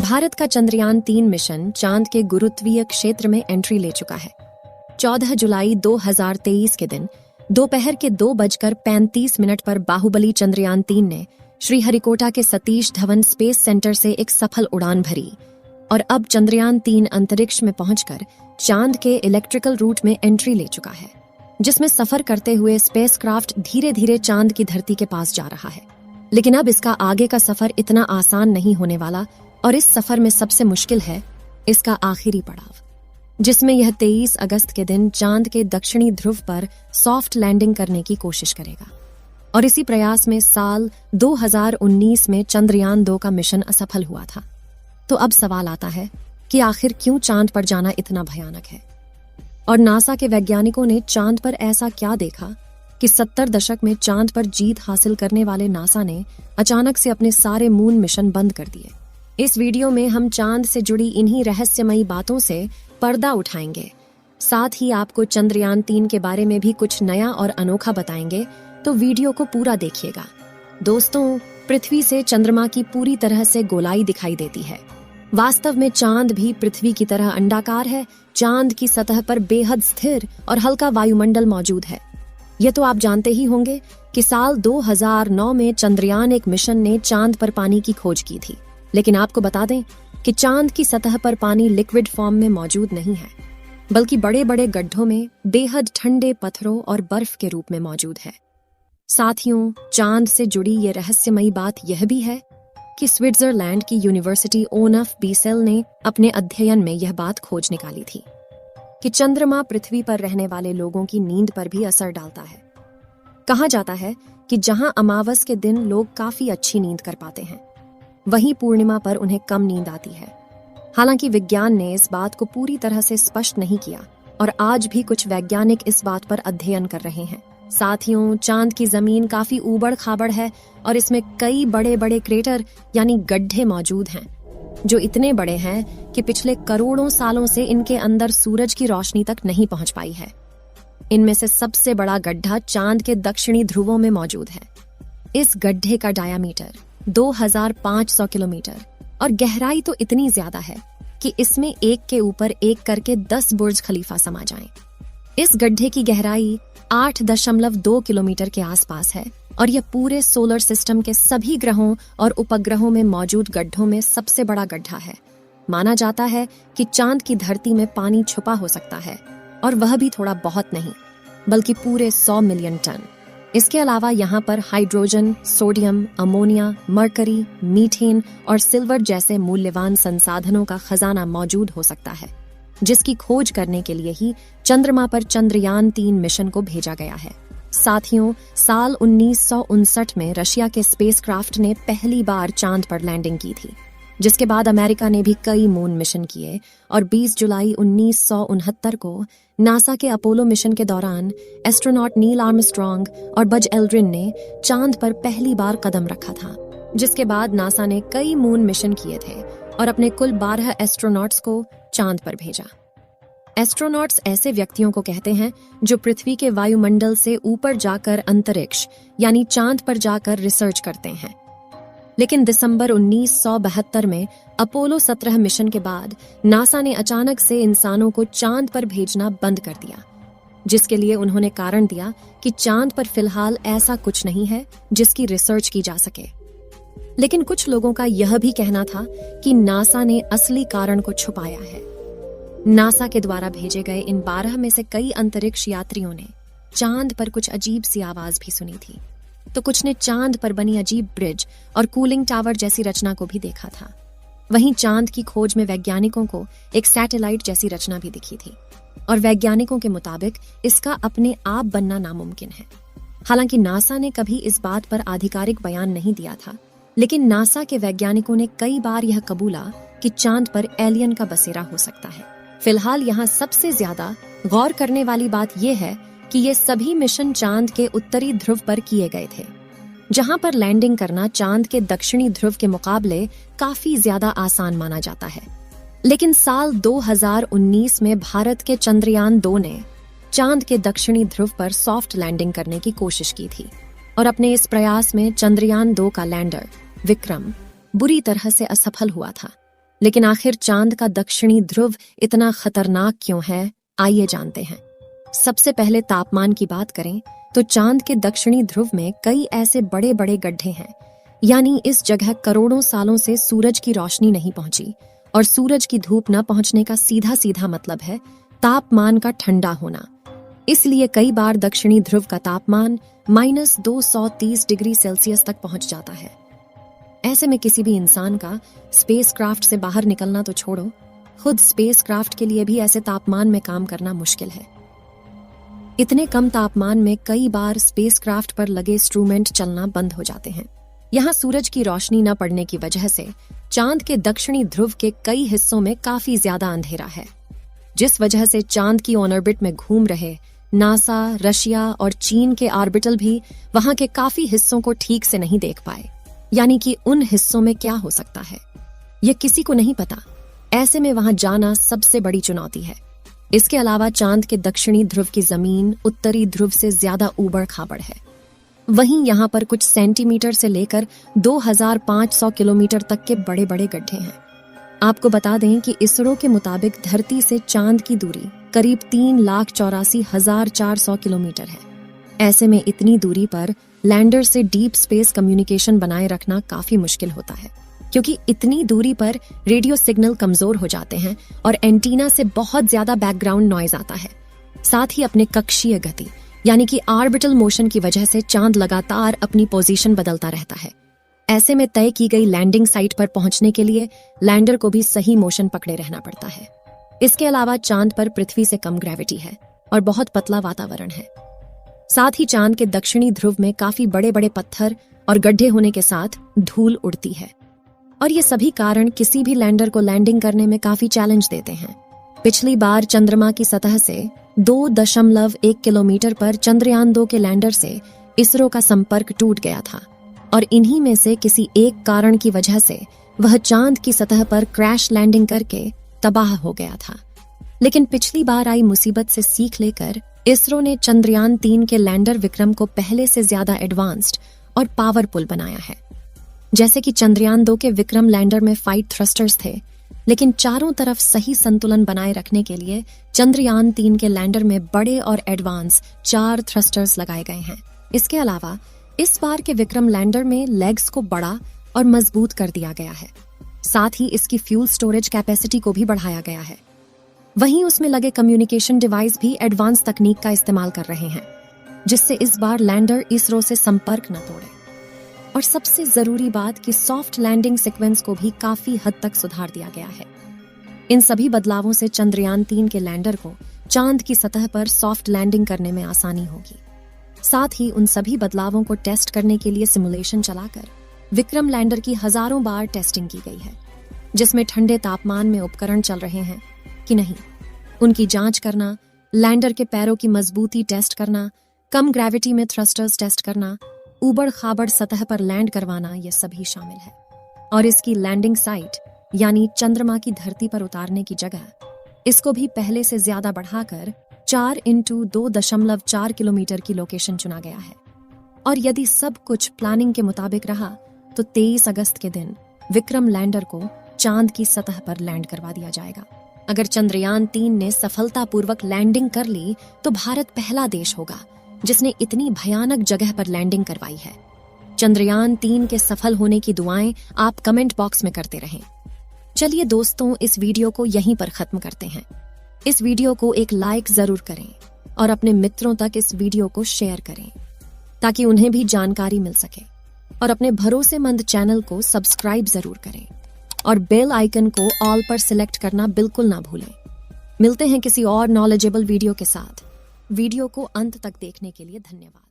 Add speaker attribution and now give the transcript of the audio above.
Speaker 1: भारत का चंद्रयान-3 मिशन चांद के गुरुत्वीय क्षेत्र में एंट्री ले चुका है। 14 जुलाई 2023 के दिन दोपहर के 2:35 पर बाहुबली चंद्रयान-3 ने श्रीहरिकोटा के सतीश धवन स्पेस सेंटर से एक सफल उड़ान भरी और अब चंद्रयान-3 अंतरिक्ष में पहुंचकर चांद के इलेक्ट्रिकल रूट में एंट्री ले चुका है, जिसमें सफर करते हुए स्पेसक्राफ्ट धीरे धीरे चांद की धरती के पास जा रहा है। लेकिन अब इसका आगे का सफर इतना आसान नहीं होने वाला और इस सफर में सबसे मुश्किल है इसका आखिरी पड़ाव, जिसमें यह 23 अगस्त के दिन चांद के दक्षिणी ध्रुव पर सॉफ्ट लैंडिंग करने की कोशिश करेगा। और इसी प्रयास में साल 2019 में चंद्रयान-2 का मिशन असफल हुआ था। तो अब सवाल आता है कि आखिर क्यों चांद पर जाना इतना भयानक है? और नासा के वैज्ञानिकों ने चांद पर ऐसा क्या देखा कि 70 दशक में चांद पर जीत हासिल करने वाले नासा ने अचानक से अपने सारे मून मिशन बंद कर दिए। इस वीडियो में हम चांद से जुड़ी इन्हीं रहस्यमयी बातों से पर्दा उठाएंगे। साथ ही आपको चंद्रयान-3 के बारे में भी कुछ नया और अनोखा बताएंगे, तो वीडियो को पूरा देखिएगा। दोस्तों, पृथ्वी से चंद्रमा की पूरी तरह से गोलाई दिखाई देती है। वास्तव में चांद भी पृथ्वी की तरह अंडाकार है। चांद की सतह पर बेहद स्थिर और हल्का वायुमंडल मौजूद है। ये तो आप जानते ही होंगे कि साल 2009 में चंद्रयान-1 मिशन ने चांद पर पानी की खोज की थी। लेकिन आपको बता दें कि चांद की सतह पर पानी लिक्विड फॉर्म में मौजूद नहीं है, बल्कि बड़े बड़े गड्ढों में बेहद ठंडे पत्थरों और बर्फ के रूप में मौजूद है। साथियों, चांद से जुड़ी ये रहस्यमयी बात यह भी है कि स्विट्जरलैंड की यूनिवर्सिटी ओनफ बीसेल ने अपने अध्ययन में यह बात खोज निकाली थी कि चंद्रमा पृथ्वी पर रहने वाले लोगों की नींद पर भी असर डालता है। कहा जाता है कि जहां अमावस के दिन लोग काफी अच्छी नींद कर पाते हैं, वहीं पूर्णिमा पर उन्हें कम नींद आती है। हालांकि विज्ञान ने इस बात को पूरी तरह से स्पष्ट नहीं किया और आज भी कुछ वैज्ञानिक इस बात पर अध्ययन कर रहे हैं। साथियों, चांद की जमीन काफी ऊबड़ खाबड़ है और इसमें कई बड़े बड़े क्रेटर यानी गड्ढे मौजूद हैं, जो इतने बड़े हैं कि पिछले करोड़ों सालों से इनके अंदर सूरज की रोशनी तक नहीं पहुंच पाई है। इनमें से सबसे बड़ा गड्ढा चांद के दक्षिणी ध्रुवों में मौजूद है। इस गड्ढे का डायामीटर 2500 किलोमीटर और गहराई तो इतनी ज्यादा है कि इसमें एक के ऊपर एक करके 10 बुर्ज खलीफा समा जाएं। इस गड्ढे की गहराई 8.2 किलोमीटर के आसपास है और यह पूरे सोलर सिस्टम के सभी ग्रहों और उपग्रहों में मौजूद गड्ढों में सबसे बड़ा गड्ढा है। माना जाता है कि चांद की धरती में पानी छुपा हो सकता है, और वह भी थोड़ा बहुत नहीं, बल्कि पूरे 100 मिलियन टन। इसके अलावा यहाँ पर hydrogen, sodium, ammonia, mercury, methane और सिल्वर जैसे मूल्यवान संसाधनों का खजाना मौजूद हो सकता है, जिसकी खोज करने के लिए ही चंद्रमा पर चंद्रयान-3 मिशन को भेजा गया है। साथियों, साल 1959 में रशिया के स्पेसक्राफ्ट ने पहली बार चांद पर लैंडिंग की थी, जिसके बाद अमेरिका ने भी कई मून मिशन किए और 20 जुलाई 1969 को नासा के अपोलो मिशन के दौरान एस्ट्रोनॉट नील आर्मस्ट्रॉन्ग और बज एल्ड्रिन ने चांद पर पहली बार कदम रखा था। जिसके बाद नासा ने कई मून मिशन किए थे और अपने कुल 12 एस्ट्रोनॉट्स को चांद पर भेजा। एस्ट्रोनॉट्स ऐसे व्यक्तियों को कहते हैं जो पृथ्वी के वायुमंडल से ऊपर जाकर अंतरिक्ष यानी चांद पर जाकर रिसर्च करते हैं। लेकिन दिसंबर 1972 में अपोलो 17 मिशन के बाद नासा ने अचानक से इंसानों को चांद पर भेजना बंद कर दिया, जिसके लिए उन्होंने कारण दिया कि चांद पर फिलहाल ऐसा कुछ नहीं है जिसकी रिसर्च की जा सके। लेकिन कुछ लोगों का यह भी कहना था कि नासा ने असली कारण को छुपाया है। नासा के द्वारा भेजे गए इन 12 में से कई अंतरिक्ष यात्रियों ने चांद पर कुछ अजीब सी आवाज भी सुनी थी, तो कुछ ने चांद पर बनी अजीब ब्रिज और कूलिंग टावर जैसी रचना को भी देखा था। वहीं चांद की खोज में वैज्ञानिकों को एक सैटेलाइट जैसी रचना भी दिखी थी और वैज्ञानिकों के मुताबिक इसका अपने आप बनना नामुमकिन है। हालांकि नासा ने कभी इस बात पर आधिकारिक बयान नहीं दिया था, लेकिन नासा के वैज्ञानिकों ने कई बार यह कबूला कि चांद पर एलियन का बसेरा हो सकता है। फिलहाल यहाँ सबसे ज्यादा गौर करने वाली बात यह है कि ये सभी मिशन चांद के उत्तरी ध्रुव पर किए गए थे, जहां पर लैंडिंग करना चांद के दक्षिणी ध्रुव के मुकाबले काफी ज्यादा आसान माना जाता है। लेकिन साल 2019 में भारत के चंद्रयान-2 ने चांद के दक्षिणी ध्रुव पर सॉफ्ट लैंडिंग करने की कोशिश की थी और अपने इस प्रयास में चंद्रयान 2 का लैंडर विक्रम बुरी तरह से असफल हुआ था। लेकिन आखिर चांद का दक्षिणी ध्रुव इतना खतरनाक क्यों है, आइए जानते हैं। सबसे पहले तापमान की बात करें तो चांद के दक्षिणी ध्रुव में कई ऐसे बड़े बड़े गड्ढे हैं, यानी इस जगह करोड़ों सालों से सूरज की रोशनी नहीं पहुंची और सूरज की धूप न पहुंचने का सीधा सीधा मतलब है तापमान का ठंडा होना। इसलिए कई बार दक्षिणी ध्रुव का तापमान -230 डिग्री सेल्सियस तक पहुंच जाता है। ऐसे में किसी भी इंसान का स्पेसक्राफ्ट से बाहर निकलना तो छोड़ो, खुद स्पेसक्राफ्ट के लिए भी ऐसे तापमान में काम करना मुश्किल है। इतने कम तापमान में कई बार स्पेसक्राफ्ट पर लगे इंस्ट्रूमेंट चलना बंद हो जाते हैं। यहाँ सूरज की रोशनी न पड़ने की वजह से चांद के दक्षिणी ध्रुव के कई हिस्सों में काफी ज्यादा अंधेरा है, जिस वजह से चांद की ऑर्बिट में घूम रहे नासा, रशिया और चीन के ऑर्बिटल भी वहां के काफी हिस्सों को ठीक से नहीं देख पाए। यानी कि उन हिस्सों में क्या हो सकता है यह किसी को नहीं पता। ऐसे में वहां जाना सबसे बड़ी चुनौती है। इसके अलावा चांद के दक्षिणी ध्रुव की जमीन उत्तरी ध्रुव से ज्यादा ऊबड़ खाबड़ है। वहीं यहाँ पर कुछ सेंटीमीटर से लेकर 2500 किलोमीटर तक के बड़े बड़े गड्ढे हैं। आपको बता दें कि इसरो के मुताबिक धरती से चांद की दूरी करीब 3,84,400 किलोमीटर है। ऐसे में इतनी दूरी पर लैंडर से डीप स्पेस कम्युनिकेशन बनाए रखना काफी मुश्किल होता है, क्योंकि इतनी दूरी पर रेडियो सिग्नल कमजोर हो जाते हैं और एंटीना से बहुत ज्यादा बैकग्राउंड नॉइज आता है। साथ ही अपने कक्षीय गति यानी कि ऑर्बिटल मोशन की वजह से चांद लगातार अपनी पोजीशन बदलता रहता है। ऐसे में तय की गई लैंडिंग साइट पर पहुंचने के लिए लैंडर को भी सही मोशन पकड़े रहना पड़ता है। इसके अलावा चांद पर पृथ्वी से कम ग्रेविटी है और बहुत पतला वातावरण है। साथ ही चांद के दक्षिणी ध्रुव में काफी बड़े बड़े पत्थर और गड्ढे होने के साथ धूल उड़ती है और ये सभी कारण किसी भी लैंडर को लैंडिंग करने में काफी चैलेंज देते हैं। पिछली बार चंद्रमा की सतह से 2.1 किलोमीटर पर चंद्रयान 2 के लैंडर से इसरो का संपर्क टूट गया था और इन्हीं में से किसी एक कारण की वजह से वह चांद की सतह पर क्रैश लैंडिंग करके तबाह हो गया था। लेकिन पिछली बार आई मुसीबत से सीख लेकर इसरो ने चंद्रयान 3 के लैंडर विक्रम को पहले से ज्यादा एडवांस्ड और पावरफुल बनाया है। जैसे कि चंद्रयान 2 के विक्रम लैंडर में 5 थ्रस्टर्स थे, लेकिन चारों तरफ सही संतुलन बनाए रखने के लिए चंद्रयान 3 के लैंडर में बड़े और एडवांस 4 थ्रस्टर्स लगाए गए हैं। इसके अलावा इस बार के विक्रम लैंडर में लेग्स को बड़ा और मजबूत कर दिया गया है। साथ ही इसकी फ्यूल स्टोरेज कैपेसिटी को भी बढ़ाया गया है। वहीं उसमें लगे कम्युनिकेशन डिवाइस भी एडवांस तकनीक का इस्तेमाल कर रहे हैं, जिससे इस बार लैंडर इसरो से संपर्क न तोड़े। और सबसे जरूरी बात कि सॉफ्ट लैंडिंग सीक्वेंस को भी काफी हद तक सुधार दिया गया है। इन सभी बदलावों से चंद्रयान 3 के लैंडर को चांद की सतह पर सॉफ्ट लैंडिंग करने में आसानी होगी। साथ ही उन सभी बदलावों को टेस्ट करने के लिए सिमुलेशन चलाकर विक्रम लैंडर की हजारों बार टेस्टिंग की गई है, जिसमें ठंडे तापमान में उपकरण चल रहे हैं कि नहीं, उनकी जांच करना, लैंडर के पैरों की मजबूती टेस्ट करना, कम ग्रेविटी में थ्रस्टर्स टेस्ट करना, ऊबड़ खाबड़ सतह पर लैंड करवाना, ये सभी शामिल है। और इसकी लैंडिंग साइट यानी चंद्रमा की धरती पर उतारने की जगह, इसको भी पहले से ज्यादा बढ़ाकर 4x2.4 किलोमीटर की लोकेशन चुना गया है। और यदि सब कुछ प्लानिंग के मुताबिक रहा तो 23 अगस्त के दिन विक्रम लैंडर को चांद की सतह पर लैंड करवा दिया जाएगा। अगर चंद्रयान 3 ने सफलतापूर्वक लैंडिंग कर ली तो भारत पहला देश होगा जिसने इतनी भयानक जगह पर लैंडिंग करवाई है। चंद्रयान 3 के सफल होने की दुआएं आप कमेंट बॉक्स में करते रहें। चलिए दोस्तों, इस वीडियो को यहीं पर खत्म करते हैं। इस वीडियो को एक लाइक जरूर करें और अपने मित्रों तक इस वीडियो को शेयर करें ताकि उन्हें भी जानकारी मिल सके। और अपने भरोसेमंद चैनल को सब्सक्राइब जरूर करें और बेल आइकन को ऑल पर सिलेक्ट करना बिल्कुल ना भूलें। मिलते हैं किसी और नॉलेजेबल वीडियो के साथ। वीडियो को अंत तक देखने के लिए धन्यवाद।